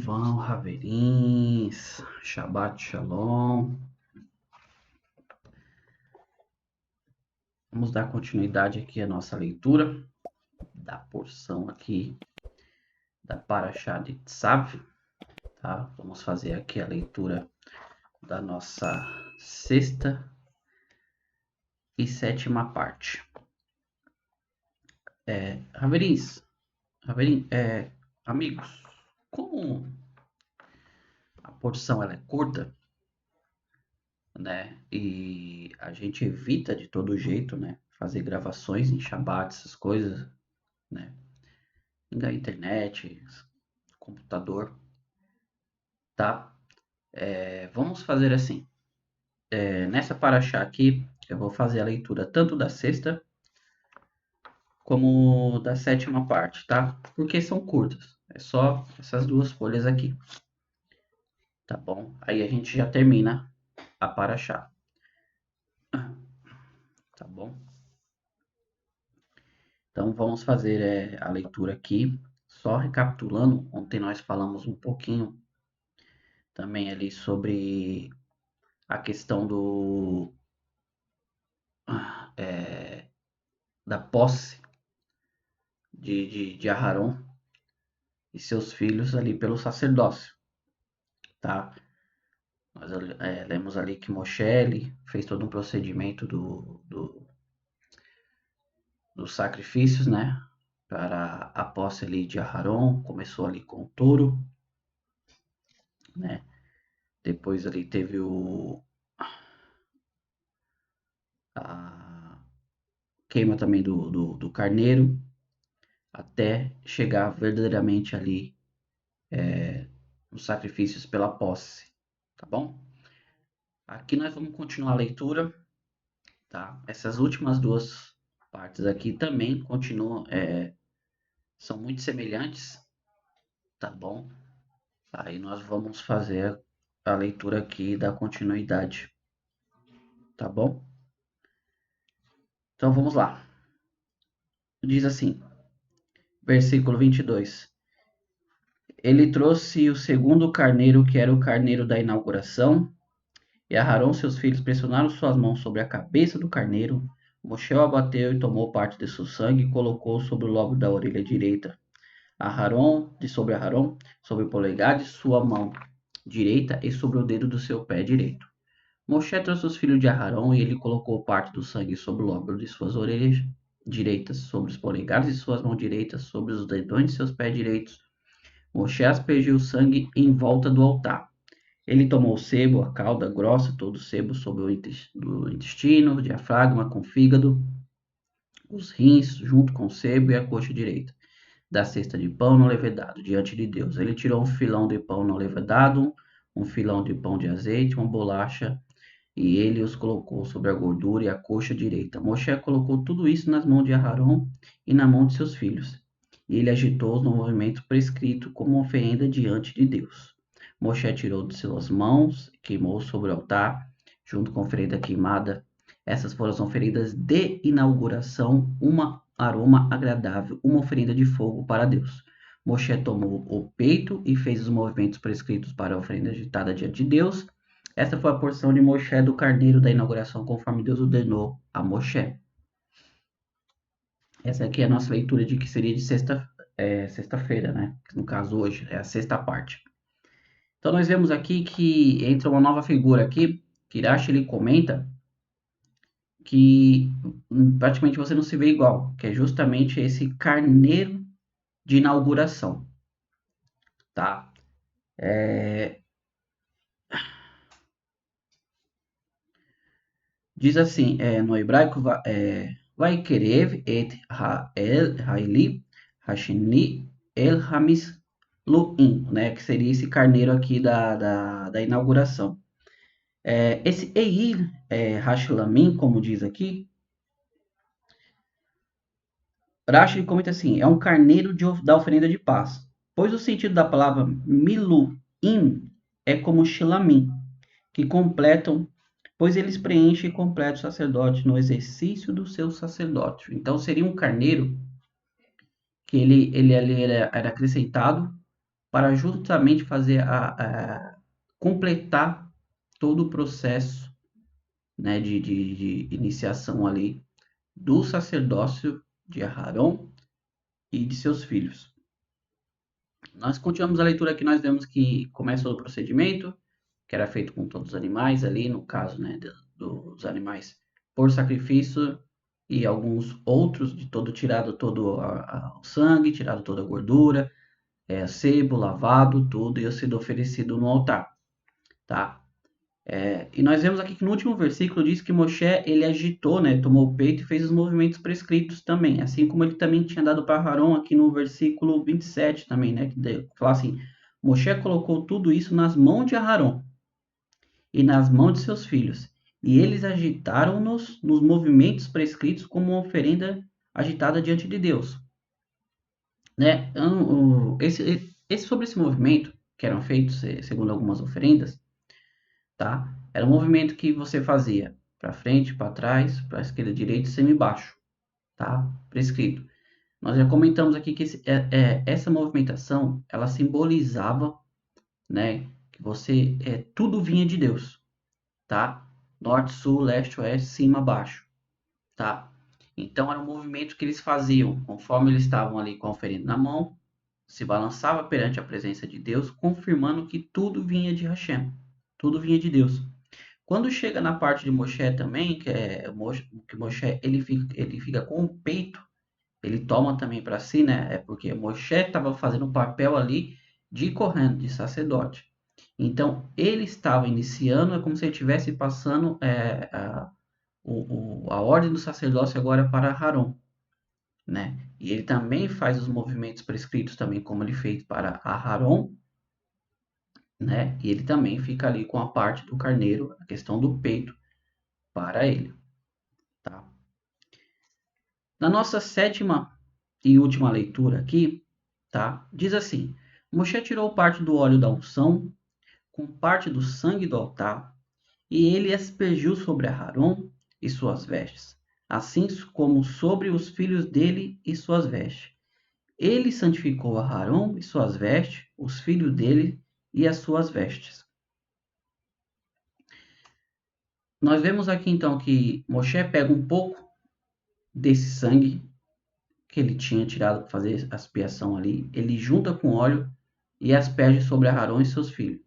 vão, Haverins, Shabbat Shalom. Vamos dar continuidade aqui à nossa leitura da porção aqui da Parashá de Tzav, tá? Vamos fazer aqui a leitura da nossa sexta e sétima parte. Haverins, amigos, como a porção ela é curta, né? E a gente evita de todo jeito, né? Fazer gravações em Shabbat, essas coisas, né? Na internet, computador, tá? Vamos fazer assim. Nessa paraxá aqui, eu vou fazer a leitura tanto da sexta como da sétima parte, tá? Porque são curtas. É só essas duas folhas aqui, tá bom? Aí a gente já termina a paraxá, tá bom? Então vamos fazer a leitura aqui. Só recapitulando, ontem nós falamos um pouquinho também ali sobre a questão da posse de Aharon e seus filhos ali pelo sacerdócio, tá? Nós lemos ali que Moshe fez todo um procedimento dos sacrifícios, né? Para a posse ali de Aharon, começou ali com o touro, né? Depois ali teve a queima também do carneiro, até chegar verdadeiramente ali nos sacrifícios pela posse, tá bom? Aqui nós vamos continuar a leitura, tá? Essas últimas duas partes aqui também continuam, são muito semelhantes, tá bom? Aí nós vamos fazer a leitura aqui da continuidade, tá bom? Então vamos lá. Diz assim, versículo 22. Ele trouxe o segundo carneiro, que era o carneiro da inauguração, e Aharon e seus filhos pressionaram suas mãos sobre a cabeça do carneiro. Moshe o abateu e tomou parte de seu sangue e colocou sobre o lobo da orelha direita. Sobre Aharon, sobre o polegar de sua mão direita e sobre o dedo do seu pé direito. Moshe trouxe os filhos de Aharon e ele colocou parte do sangue sobre o lóbulo de suas orelhas direitas, sobre os polegares de suas mãos direitas, sobre os dedões de seus pés direitos. Moshe aspergiu o sangue em volta do altar. Ele tomou o sebo, a cauda grossa, todo o sebo sobre o intestino, o diafragma com o fígado, os rins, junto com o sebo e a coxa direita da cesta de pão não levedado diante de Deus. Ele tirou um filão de pão não levedado, um filão de pão de azeite, uma bolacha, e ele os colocou sobre a gordura e a coxa direita. Moshe colocou tudo isso nas mãos de Aharon e na mão de seus filhos. E ele agitou-os no movimento prescrito como oferenda diante de Deus. Moshe tirou de suas mãos e queimou sobre o altar, junto com a oferenda queimada. Essas foram as oferendas de inauguração, uma aroma agradável, uma oferenda de fogo para Deus. Moshe tomou o peito e fez os movimentos prescritos para a oferenda agitada diante de Deus. Esta foi a porção de Moshe do carneiro da inauguração, conforme Deus ordenou a Moshe. Essa aqui é a nossa leitura de que seria de sexta-feira, né? No caso hoje, é a sexta parte. Então nós vemos aqui que entra uma nova figura aqui, que Irache ele comenta que praticamente você não se vê igual, que é justamente esse carneiro de inauguração, tá? Diz assim, no hebraico, Vaikerev et Haeli Hashini El Hamisluim, né? Que seria esse carneiro aqui da inauguração. Esse Eir Hashlamim, como diz aqui, Rashi comenta assim, é um carneiro da oferenda de paz, pois o sentido da palavra Miluim é como Shilamim, que completam, pois eles preenchem e completam o sacerdote no exercício do seu sacerdócio. Então seria um carneiro que ele era acrescentado para justamente fazer completar todo o processo, né, de iniciação ali do sacerdócio de Aarão e de seus filhos. Nós continuamos a leitura aqui, nós vemos que começa o procedimento, que era feito com todos os animais ali, no caso, né, dos animais por sacrifício e alguns outros, tirado todo o sangue, tirado toda a gordura, sebo, lavado, tudo, e sido oferecido no altar, tá? E nós vemos aqui que no último versículo diz que Moshe, ele agitou, né, tomou o peito e fez os movimentos prescritos também, assim como ele também tinha dado para Arão aqui no versículo 27 também, né, que fala assim, Moshe colocou tudo isso nas mãos de Arão e nas mãos de seus filhos, e eles agitaram-nos nos movimentos prescritos como uma oferenda agitada diante de Deus, né? Sobre esse movimento que eram feitos segundo algumas oferendas, tá? Era um movimento que você fazia para frente, para trás, para esquerda, direita, cima e baixo, tá? Prescrito. Nós já comentamos aqui que essa movimentação ela simbolizava, né, que tudo vinha de Deus, tá? Norte, sul, leste, oeste, cima, baixo, tá? Então era um movimento que eles faziam conforme eles estavam ali com a oferenda na mão, se balançava perante a presença de Deus, confirmando que tudo vinha de Hashem, tudo vinha de Deus. Quando chega na parte de Moshe também, que Moshe ele fica com o peito, ele toma também para si, né? É porque Moshe estava fazendo o papel ali de Kohen, de sacerdote. Então ele estava iniciando, é como se ele estivesse passando a ordem do sacerdócio agora para Harão, né? E ele também faz os movimentos prescritos também, como ele fez para Aharon, né? E ele também fica ali com a parte do carneiro, a questão do peito para ele, tá? Na nossa sétima e última leitura aqui, tá? Diz assim: Moshe tirou parte do óleo da unção, com parte do sangue do altar, e ele aspergiu sobre Aharon e suas vestes, assim como sobre os filhos dele e suas vestes. Ele santificou Aharon e suas vestes, os filhos dele e as suas vestes. Nós vemos aqui então que Moshe pega um pouco desse sangue que ele tinha tirado para fazer a expiação ali, ele junta com óleo e asperge sobre Aharon e seus filhos.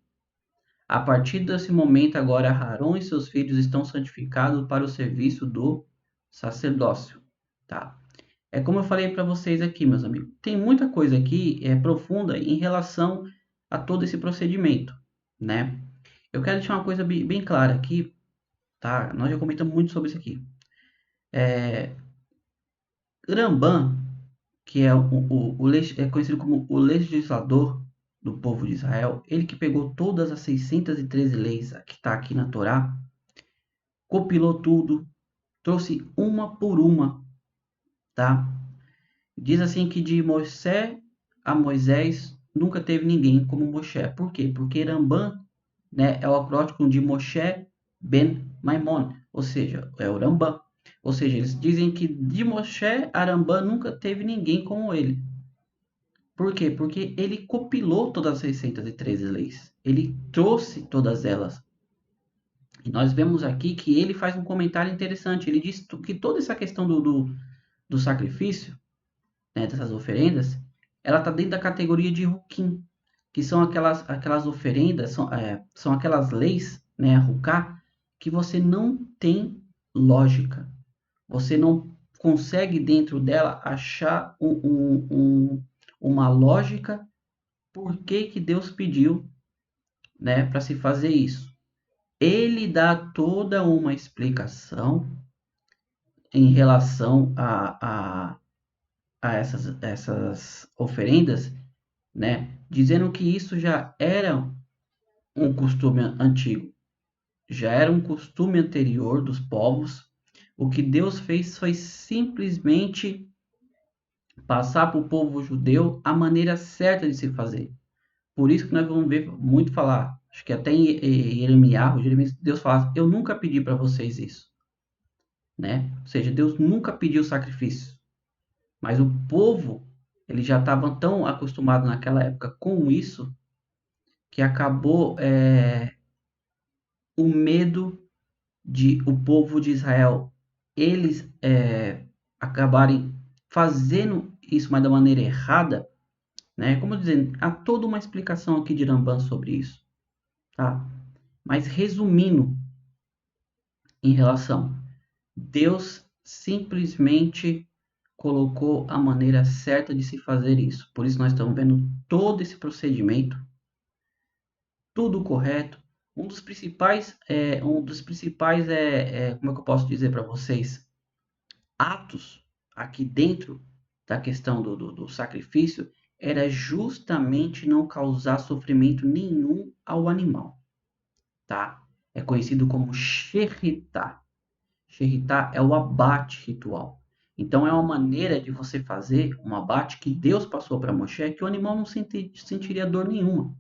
A partir desse momento agora Aharon e seus filhos estão santificados para o serviço do sacerdócio, tá? É como eu falei para vocês aqui, meus amigos, tem muita coisa aqui profunda em relação a todo esse procedimento, né? Eu quero deixar uma coisa bem clara aqui, tá? Nós já comentamos muito sobre isso aqui. Rambam, que é conhecido como o legislador do povo de Israel, ele que pegou todas as 613 leis que está aqui na Torá, compilou tudo, trouxe uma por uma, tá? Diz assim que de Moisés a Moisés nunca teve ninguém como Moshe. Por quê? Porque Rambam, né, é o acróstico de Moshe Ben Maimon, ou seja, é o Rambam. Ou seja, eles dizem que de Moshe a Rambam nunca teve ninguém como ele. Por quê? Porque ele compilou todas as 613 leis. Ele trouxe todas elas. E nós vemos aqui que ele faz um comentário interessante. Ele diz que toda essa questão do sacrifício, né, dessas oferendas, ela está dentro da categoria de Hukim, que são aquelas oferendas, são aquelas leis, né, Huká, que você não tem lógica. Você não consegue dentro dela achar uma lógica por que que Deus pediu, né, para se fazer isso. Ele dá toda uma explicação em relação a essas oferendas, né, dizendo que isso já era um costume antigo, já era um costume anterior dos povos. O que Deus fez foi simplesmente passar para o povo judeu a maneira certa de se fazer. Por isso que nós vamos ver muito falar, acho que até em Jeremias, Deus fala, eu nunca pedi para vocês isso, né? Ou seja, Deus nunca pediu sacrifício, mas o povo eles já estavam tão acostumados naquela época com isso, que acabou o medo de o povo de Israel, eles acabarem fazendo isso, mas da maneira errada, né? Como dizendo, há toda uma explicação aqui de Rambam sobre isso, tá? Mas resumindo em relação, Deus simplesmente colocou a maneira certa de se fazer isso. Por isso nós estamos vendo todo esse procedimento, tudo correto. Como é que eu posso dizer para vocês? Atos aqui dentro da questão do sacrifício era justamente não causar sofrimento nenhum ao animal, tá? É conhecido como Sheritah. Sheritah é o abate ritual. Então é uma maneira de você fazer um abate que Deus passou para Moshe, que o animal não sentiria dor nenhuma,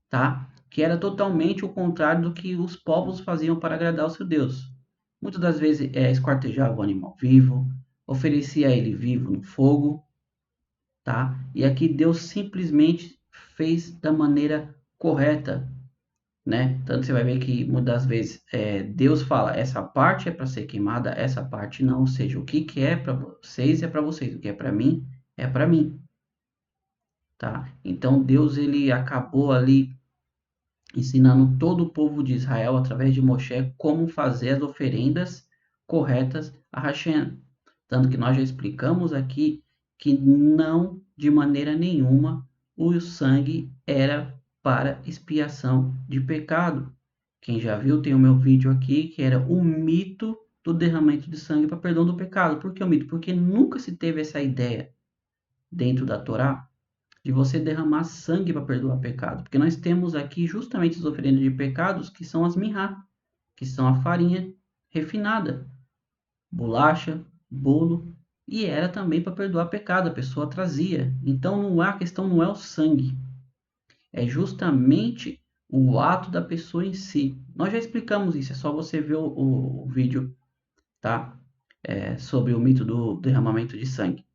tá? Que era totalmente o contrário do que os povos faziam para agradar o seu Deus. Muitas das vezes esquartejava o animal vivo, oferecia ele vivo no fogo, tá? E aqui Deus simplesmente fez da maneira correta, né? Tanto você vai ver que muitas das vezes Deus fala, essa parte é para ser queimada, essa parte não. Ou seja, o que é para vocês é para vocês, o que é para mim é para mim, tá? Então Deus ele acabou ali ensinando todo o povo de Israel através de Moshe como fazer as oferendas corretas a Hashem. Tanto que nós já explicamos aqui que não de maneira nenhuma o sangue era para expiação de pecado. Quem já viu, tem o meu vídeo aqui, que era o mito do derramamento de sangue para perdão do pecado. Por que o mito? Porque nunca se teve essa ideia dentro da Torá de você derramar sangue para perdoar pecado. Porque nós temos aqui justamente as oferendas de pecados, que são as mirá, que são a farinha refinada, bolacha, bolo, e era também para perdoar pecado, a pessoa trazia. Então a questão não é o sangue, é justamente o ato da pessoa em si. Nós já explicamos isso, é só você ver o vídeo, tá? Sobre o mito do derramamento de sangue.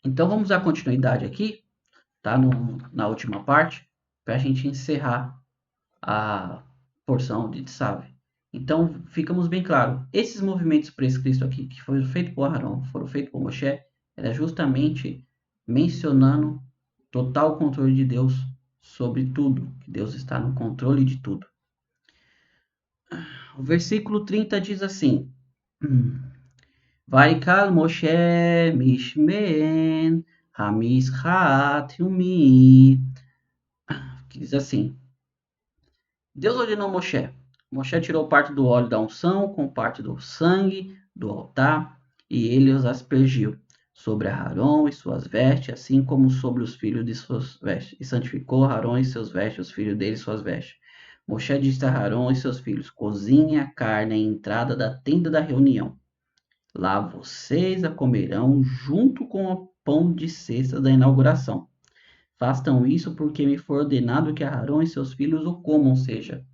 Então vamos dar continuidade aqui, tá? Na última parte, para a gente encerrar a porção de Tsav. Então ficamos bem claro, esses movimentos prescritos aqui, que foram feitos por Aharon, foram feitos por Moshe, era justamente mencionando total controle de Deus sobre tudo, que Deus está no controle de tudo. O versículo 30 diz assim: Vaikal Moshe Mishmen Hamishchat Yumi, que diz assim: Deus ordenou Moshe. Moshe tirou parte do óleo da unção com parte do sangue do altar e ele os aspergiu sobre Aarão e suas vestes, assim como sobre os filhos de suas vestes. E santificou Aarão e seus vestes, os filhos dele e suas vestes. Moshe disse a Aarão e seus filhos: Cozinhem a carne à entrada da tenda da reunião. Lá vocês a comerão junto com o pão de cesta da inauguração. Façam isso porque me foi ordenado que Aarão e seus filhos o comam, ou seja,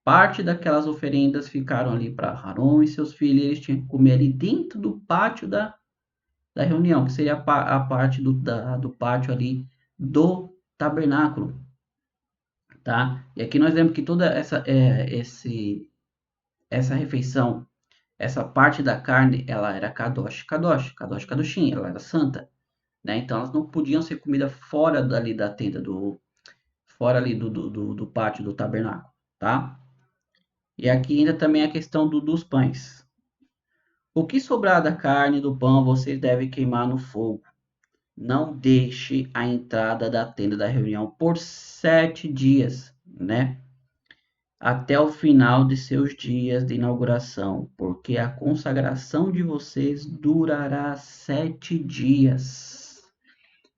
parte daquelas oferendas ficaram ali para Aarão e seus filhos, eles tinham que comer ali dentro do pátio da reunião, que seria a parte do pátio ali do tabernáculo, tá? E aqui nós vemos que toda essa refeição, essa parte da carne, ela era kadosh, kadosh, kadosh, kadoshim, ela era santa, né? Então elas não podiam ser comidas fora dali da tenda, fora ali do pátio do tabernáculo, tá? E aqui ainda também a questão dos pães. O que sobrar da carne e do pão vocês devem queimar no fogo. Não deixe a entrada da tenda da reunião por 7 dias, né? Até o final de seus dias de inauguração, porque a consagração de vocês durará 7 dias.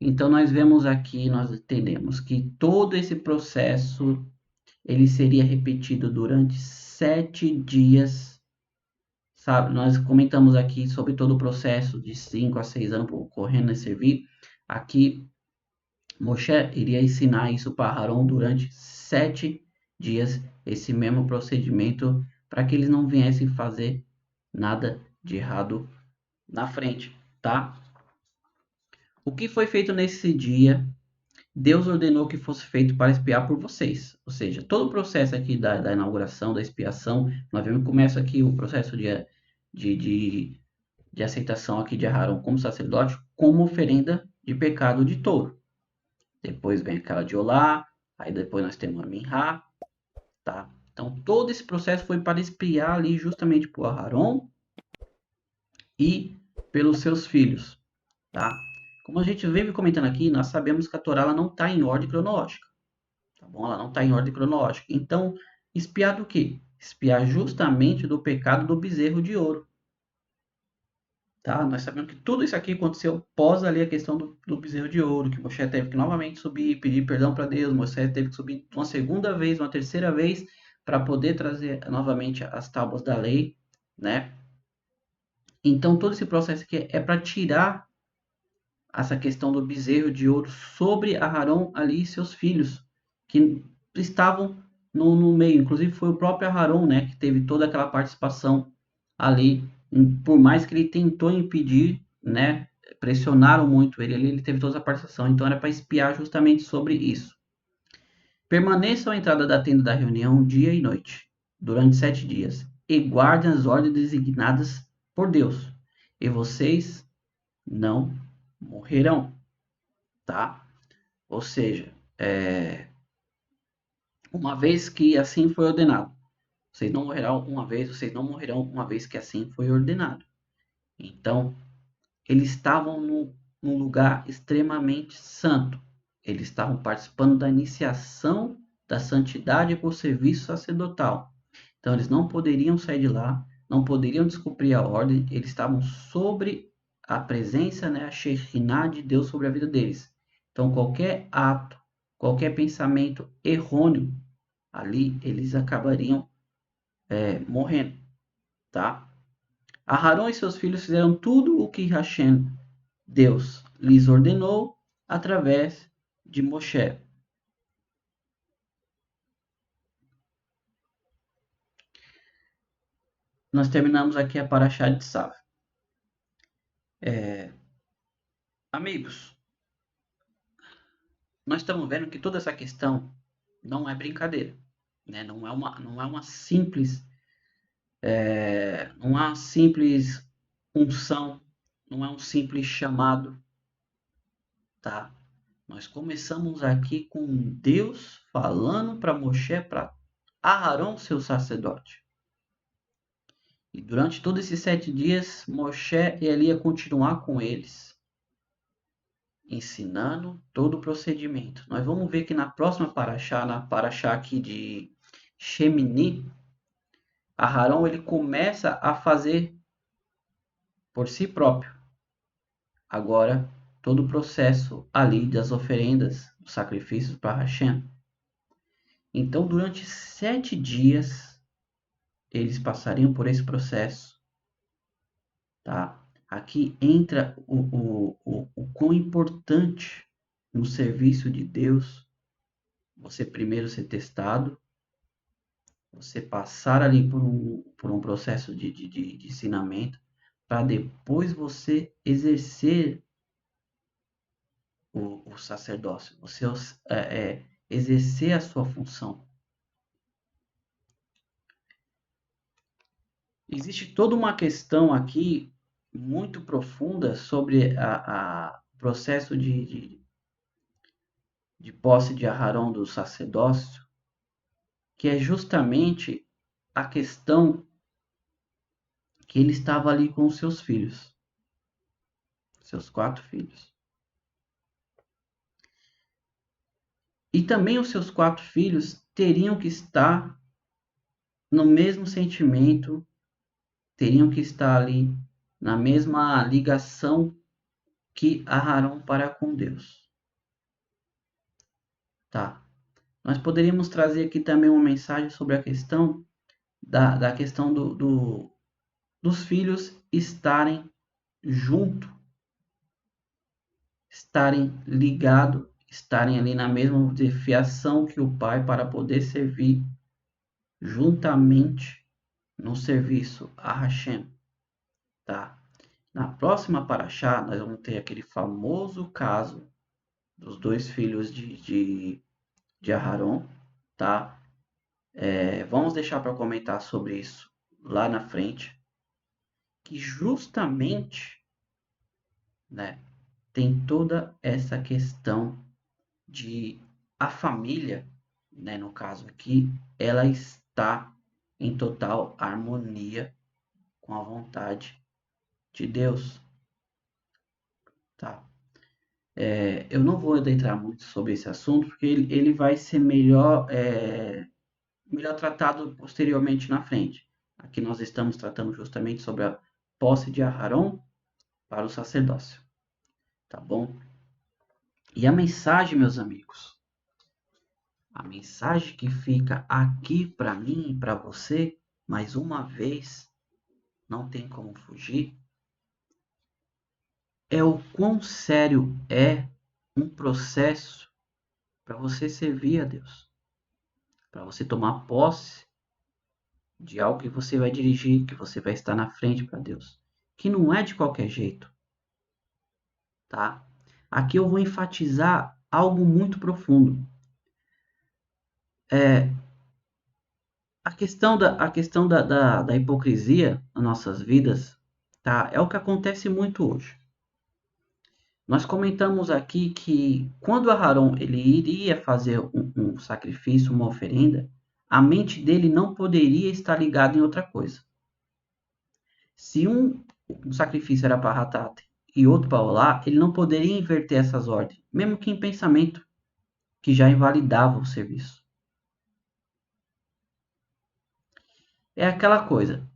Então nós vemos aqui, nós entendemos que todo esse processo ele seria repetido durante 7 dias. Sabe, nós comentamos aqui sobre todo o processo de 5 a 6 anos correndo e servir. Aqui, Moshe iria ensinar isso para Aarão durante 7 dias, esse mesmo procedimento, para que eles não viessem fazer nada de errado na frente, tá? O que foi feito nesse dia, Deus ordenou que fosse feito para expiar por vocês. Ou seja, todo o processo aqui da inauguração, da expiação, nós vemos que começa aqui o processo de, de, de aceitação aqui de Aharon como sacerdote, como oferenda de pecado de touro. Depois vem aquela de Olá, aí depois nós temos a Minha, tá? Então todo esse processo foi para expiar ali justamente por Aharon e pelos seus filhos, tá? Como a gente vem comentando aqui, nós sabemos que a Torá ela não está em ordem cronológica, tá bom? Ela não está em ordem cronológica. Então, expiar do quê? Expiar justamente do pecado do bezerro de ouro, tá? Nós sabemos que tudo isso aqui aconteceu pós ali a questão do bezerro de ouro, que Moshe teve que novamente subir e pedir perdão para Deus. Moshe teve que subir uma segunda vez, uma terceira vez, para poder trazer novamente as tábuas da lei, né? Então, todo esse processo aqui é para tirar essa questão do bezerro de ouro sobre Aharon ali e seus filhos, que estavam no meio. Inclusive foi o próprio Aharon, né, que teve toda aquela participação ali, por mais que ele tentou impedir, né, pressionaram muito ele ali, ele teve toda a participação. Então era para espiar justamente sobre isso. Permaneçam à entrada da tenda da reunião dia e noite, durante 7 dias, e guardem as ordens designadas por Deus, e vocês não morrerão, tá? Ou seja, uma vez que assim foi ordenado, vocês não morrerão uma vez, vocês não morrerão uma vez que assim foi ordenado. Então, eles estavam num lugar extremamente santo. Eles estavam participando da iniciação da santidade por serviço sacerdotal. Então, eles não poderiam sair de lá, não poderiam descumprir a ordem, eles estavam sobre a presença, né, a Shekinah de Deus sobre a vida deles. Então, qualquer ato, qualquer pensamento errôneo, ali eles acabariam morrendo, tá? Aharon e seus filhos fizeram tudo o que Hashem, Deus, lhes ordenou através de Moshe. Nós terminamos aqui a Parashá de Tzav. Amigos, nós estamos vendo que toda essa questão não é brincadeira, né? Não é uma simples, não é uma simples unção, não é um simples chamado, tá? Nós começamos aqui com Deus falando para Moshe, para Aharon, seu sacerdote. E durante todos esses 7 dias, Moshe ele ia continuar com eles, ensinando todo o procedimento. Nós vamos ver que na próxima paraxá, na paraxá aqui de Shemini, Aharon ele começa a fazer por si próprio. Agora, todo o processo ali das oferendas, dos sacrifícios para Hashem. Então, durante 7 dias, eles passariam por esse processo, tá? Aqui entra o quão importante no serviço de Deus você primeiro ser testado, você passar ali por um processo de ensinamento, para depois você exercer o sacerdócio, você exercer a sua função. Existe toda uma questão aqui muito profunda sobre o processo de posse de Aharon do sacerdócio, que é justamente a questão que ele estava ali com os seus filhos, seus 4 filhos. E também os seus 4 filhos teriam que estar no mesmo sentimento, teriam que estar ali na mesma ligação que Aharon para com Deus. Tá? Nós poderíamos trazer aqui também uma mensagem sobre a questão da questão dos filhos estarem junto, estarem ligados, estarem ali na mesma fiação que o pai para poder servir juntamente no serviço a Hashem, tá? Na próxima paraxá, nós vamos ter aquele famoso caso dos dois filhos de Aharon, tá? Vamos deixar para comentar sobre isso lá na frente, que justamente, né, tem toda essa questão de a família, né, no caso aqui, ela está em total harmonia com a vontade de Deus, tá? Eu não vou adentrar muito sobre esse assunto, porque ele vai ser melhor tratado posteriormente na frente. Aqui nós estamos tratando justamente sobre a posse de Aharon para o sacerdócio, tá bom? E a mensagem, meus amigos, a mensagem que fica aqui para mim e para você, mais uma vez, não tem como fugir, é o quão sério é um processo para você servir a Deus, para você tomar posse de algo que você vai dirigir, que você vai estar na frente para Deus, que não é de qualquer jeito, tá? Aqui eu vou enfatizar algo muito profundo. A questão da hipocrisia nas nossas vidas, tá? É o que acontece muito hoje. Nós comentamos aqui que quando Aharon ele iria fazer um sacrifício, uma oferenda, a mente dele não poderia estar ligada em outra coisa. Se um sacrifício era para Hatat e outro para Olá, ele não poderia inverter essas ordens, mesmo que em pensamento, que já invalidava o serviço. É aquela coisa.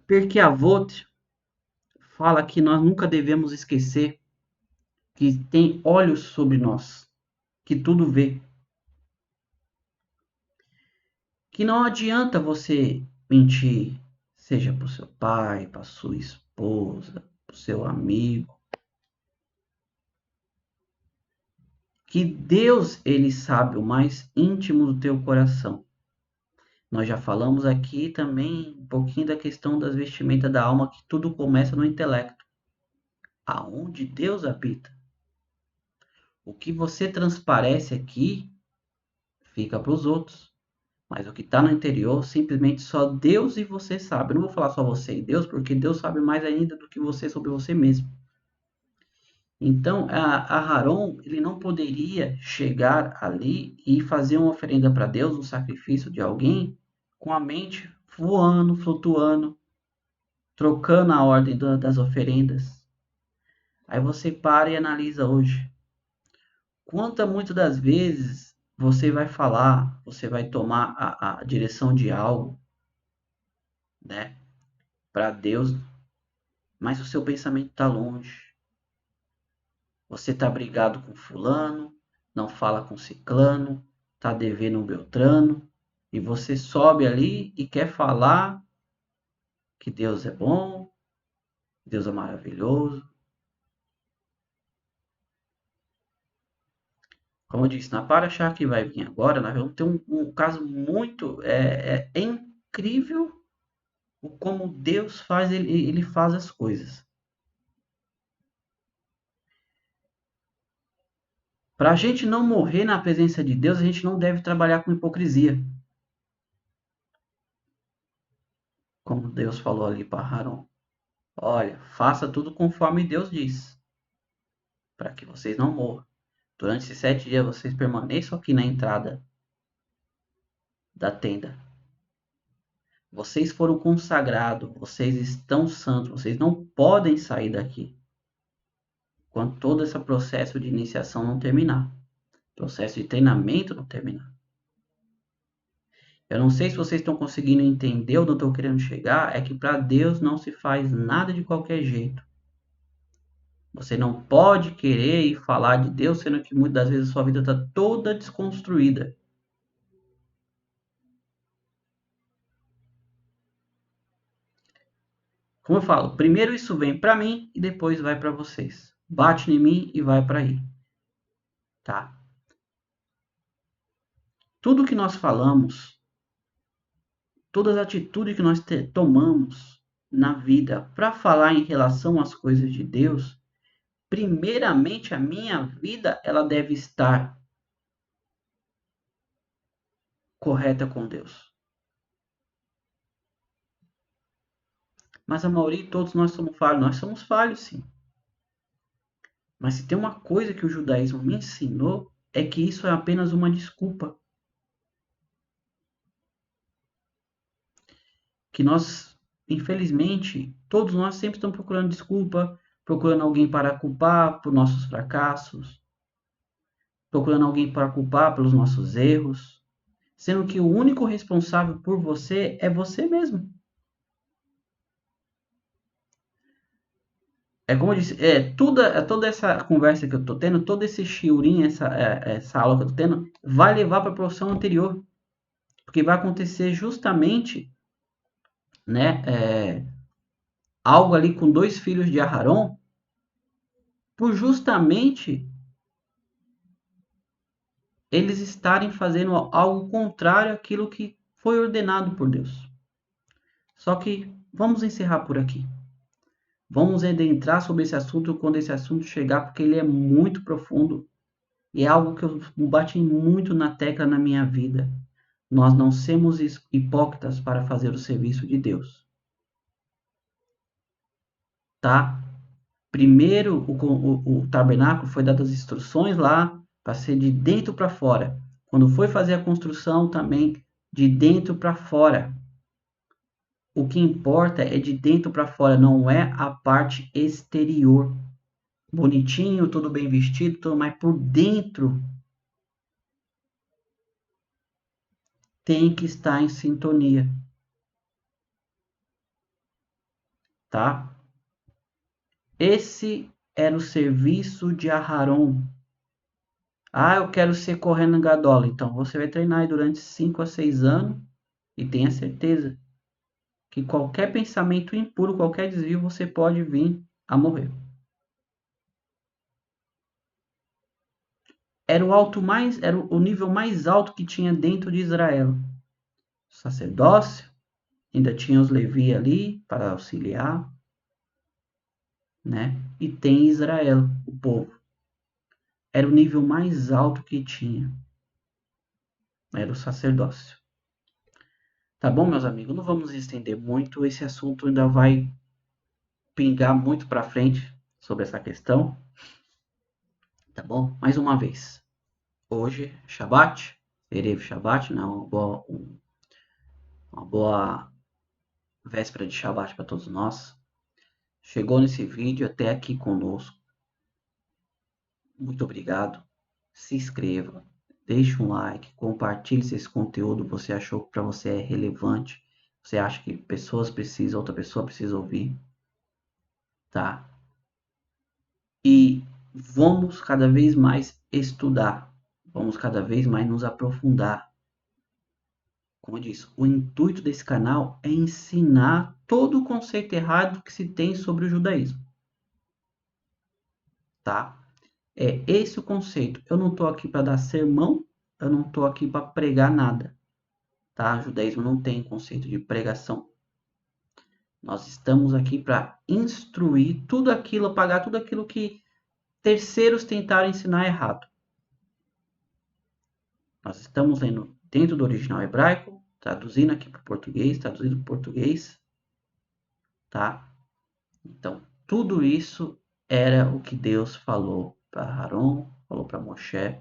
Porque Avot fala que nós nunca devemos esquecer que tem olhos sobre nós, que tudo vê. Que não adianta você mentir, seja para o seu pai, para sua esposa, para o seu amigo. Que Deus, ele sabe o mais íntimo do teu coração. Nós já falamos aqui também um pouquinho da questão das vestimentas da alma, que tudo começa no intelecto. Aonde Deus habita. O que você transparece aqui fica para os outros. Mas o que está no interior, simplesmente só Deus e você sabe. Eu não vou falar só você e Deus, porque Deus sabe mais ainda do que você sobre você mesmo. Então, Aharon, ele não poderia chegar ali e fazer uma oferenda para Deus, um sacrifício de alguém, com a mente voando, flutuando, trocando a ordem das oferendas. Aí você para e analisa hoje. Muitas das vezes você vai falar, você vai tomar a direção de algo, né, para Deus, mas o seu pensamento está longe. Você está brigado com fulano, não fala com ciclano, está devendo um beltrano, e você sobe ali e quer falar que Deus é bom, Deus é maravilhoso. Como eu disse, na Paraxá que vai vir agora, nós vamos ter um caso muito incrível o como Deus faz, ele faz as coisas. Para a gente não morrer na presença de Deus, a gente não deve trabalhar com hipocrisia. Como Deus falou ali para Haron. Olha, faça tudo conforme Deus diz, para que vocês não morram. Durante esses 7 dias vocês permaneçam aqui na entrada da tenda. Vocês foram consagrados, vocês estão santos, vocês não podem sair daqui quando todo esse processo de iniciação não terminar, processo de treinamento não terminar. Eu não sei se vocês estão conseguindo entender onde eu estou querendo chegar, é que para Deus não se faz nada de qualquer jeito. Você não pode querer e falar de Deus, sendo que muitas das vezes a sua vida está toda desconstruída. Como eu falo, primeiro isso vem para mim e depois vai para vocês. Bate em mim e vai para aí, tá? Tudo que nós falamos, todas as atitudes que nós tomamos na vida para falar em relação às coisas de Deus, primeiramente a minha vida ela deve estar correta com Deus. Mas a maioria, todos nós somos falhos sim. Mas se tem uma coisa que o judaísmo me ensinou, é que isso é apenas uma desculpa. Que nós, infelizmente, todos nós sempre estamos procurando desculpa, procurando alguém para culpar por nossos fracassos, procurando alguém para culpar pelos nossos erros, sendo que o único responsável por você é você mesmo. É como eu disse, toda essa conversa que eu estou tendo, todo esse shiurim, essa aula que eu estou tendo, vai levar para a profissão anterior. Porque vai acontecer justamente, né, algo ali com 2 filhos de Aharon, por justamente eles estarem fazendo algo contrário àquilo que foi ordenado por Deus. Só que vamos encerrar por aqui. Vamos adentrar sobre esse assunto quando esse assunto chegar, porque ele é muito profundo e é algo que eu bati muito na tecla na minha vida. Nós não somos hipócritas para fazer o serviço de Deus. Tá? Primeiro, o tabernáculo foi dado as instruções lá para ser de dentro para fora. Quando foi fazer a construção, também de dentro para fora. O que importa é de dentro para fora, não é a parte exterior. Bonitinho, tudo bem vestido, tudo, mas por dentro tem que estar em sintonia. Tá? Esse era o serviço de Aharon. Ah, eu quero ser correndo gadola. Então você vai treinar aí durante 5 a 6 anos e tenha certeza que qualquer pensamento impuro, qualquer desvio, você pode vir a morrer. Era o nível mais alto que tinha dentro de Israel. O sacerdócio, ainda tinha os Levi ali para auxiliar, né? E tem Israel, o povo. Era o nível mais alto que tinha. Era o sacerdócio. Tá bom, meus amigos? Não vamos estender muito. Esse assunto ainda vai pingar muito para frente sobre essa questão. Tá bom? Mais uma vez. Hoje, Shabbat, Erev Shabbat, né? Uma boa véspera de Shabbat para todos nós. Chegou nesse vídeo até aqui conosco. Muito obrigado. Se inscreva, deixe um like, compartilhe se esse conteúdo você achou que para você é relevante. Você acha que pessoas precisam, outra pessoa precisa ouvir, tá? E vamos cada vez mais estudar, vamos cada vez mais nos aprofundar. Como eu disse, o intuito desse canal é ensinar todo o conceito errado que se tem sobre o judaísmo, tá? É esse o conceito. Eu não estou aqui para dar sermão, eu não estou aqui para pregar nada, tá? O judaísmo não tem conceito de pregação. Nós estamos aqui para instruir tudo aquilo, apagar tudo aquilo que terceiros tentaram ensinar errado. Nós estamos lendo dentro do original hebraico, traduzindo aqui para o português, traduzindo para o português, tá? Então, tudo isso era o que Deus falou para Aaron, falou para Moshe,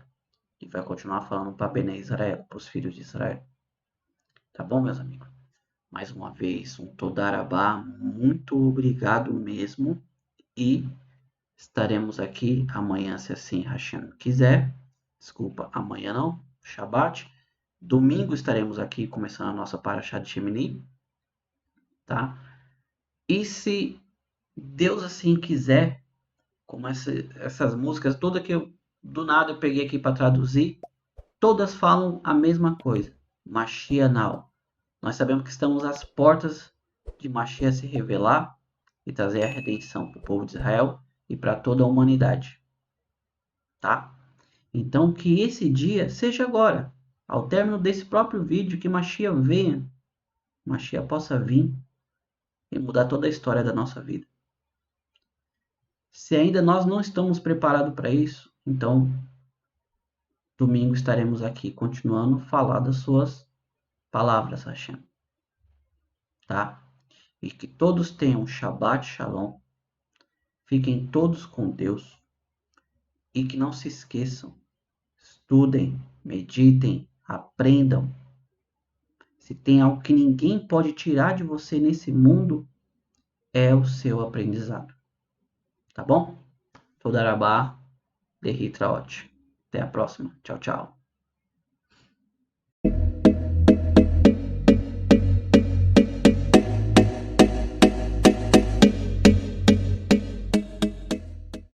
e vai continuar falando para Bené Israel, para os filhos de Israel. Tá bom, meus amigos? Mais uma vez, um Todarabá, muito obrigado mesmo, e estaremos aqui amanhã, se assim Hashem quiser. Desculpa, amanhã não, Shabbat. Domingo estaremos aqui começando a nossa Parashá de Shemini, tá? E se Deus assim quiser, como essas músicas todas que eu do nada eu peguei aqui para traduzir, todas falam a mesma coisa. Mashiach now. Nós sabemos que estamos às portas de Mashiach se revelar e trazer a redenção para o povo de Israel e para toda a humanidade, tá? Então que esse dia seja agora, ao término desse próprio vídeo, que Mashiach venha Mashiach possa vir e mudar toda a história da nossa vida. Se ainda nós não estamos preparados para isso, então domingo estaremos aqui continuando a falar das suas palavras, Hashem. Tá? E que todos tenham Shabbat Shalom. Fiquem todos com Deus. E que não se esqueçam. Estudem, meditem, aprendam. Se tem algo que ninguém pode tirar de você nesse mundo, é o seu aprendizado. Tá bom? Todarabá, Derritraot. Até a próxima. Tchau, tchau.